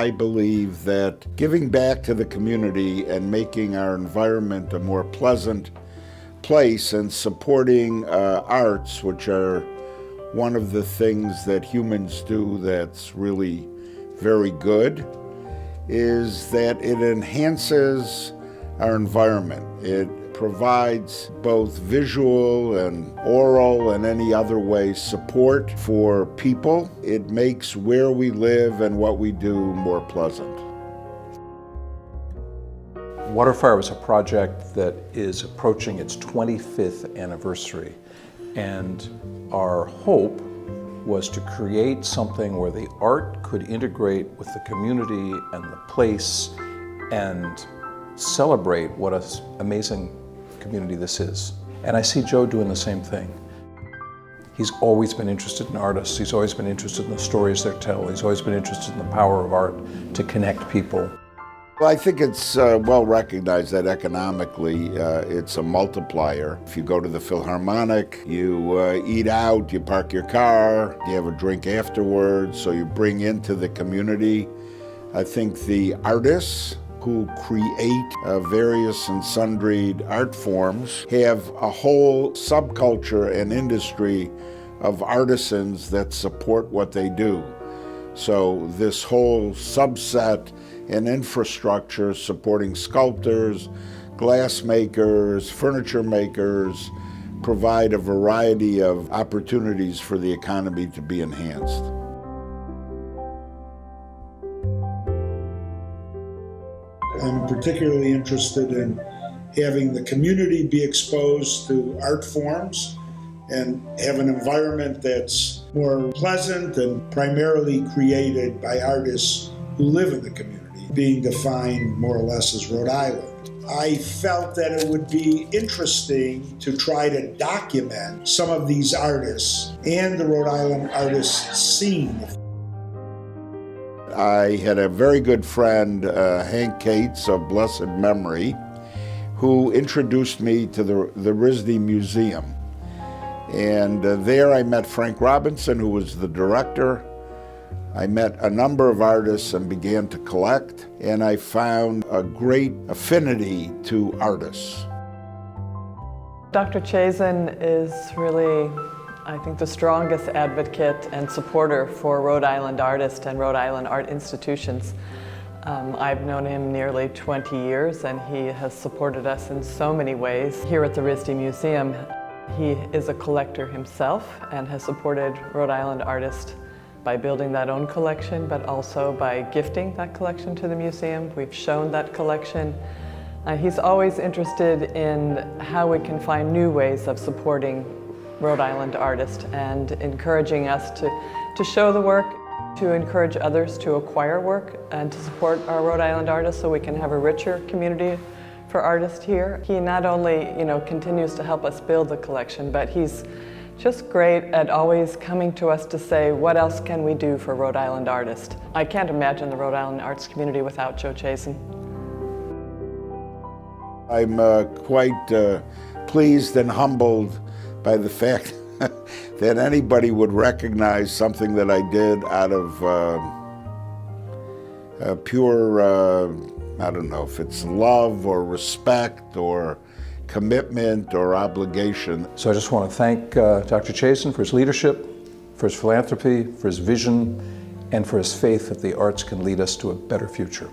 I believe that giving back to the community and making our environment a more pleasant place and supporting arts, which are one of the things that humans do that's really very good, is that it enhances our environment. It provides both visual and oral and any other way support for people. It makes where we live and what we do more pleasant. Waterfire was a project that is approaching its 25th anniversary, and our hope was to create something where the art could integrate with the community and the place and celebrate what an amazing community this is. And I see Joe doing the same thing. He's always been interested in artists. He's always been interested in the stories they tell. He's always been interested in the power of art to connect people. Well, I think it's well recognized that economically it's a multiplier. If you go to the Philharmonic, you eat out, you park your car, you have a drink afterwards, so you bring into the community. I think the artists who create various and sundry art forms have a whole subculture and industry of artisans that support what they do. So this whole subset and infrastructure supporting sculptors, glass makers, furniture makers, provide a variety of opportunities for the economy to be enhanced. I'm particularly interested in having the community be exposed to art forms and have an environment that's more pleasant and primarily created by artists who live in the community, being defined more or less as Rhode Island. I felt that it would be interesting to try to document some of these artists and the Rhode Island artist scene. I had a very good friend, Hank Cates of blessed memory, who introduced me to the RISD Museum. And there I met Frank Robinson, who was the director. I met a number of artists and began to collect, and I found a great affinity to artists. Dr. Chazan is really, I think, the strongest advocate and supporter for Rhode Island artists and Rhode Island art institutions. I've known him nearly 20 years, and he has supported us in so many ways. Here at the RISD Museum, he is a collector himself and has supported Rhode Island artists by building that own collection, but also by gifting that collection to the museum. We've shown that collection. He's always interested in how we can find new ways of supporting Rhode Island artists and encouraging us to show the work, to encourage others to acquire work and to support our Rhode Island artists so we can have a richer community for artists here. He not only, continues to help us build the collection, but he's just great at always coming to us to say, what else can we do for Rhode Island artists? I can't imagine the Rhode Island arts community without Joe Chazan. I'm quite pleased and humbled by the fact that anybody would recognize something that I did out of pure, I don't know if it's love or respect or commitment or obligation. So I just want to thank Dr. Chazan for his leadership, for his philanthropy, for his vision, and for his faith that the arts can lead us to a better future.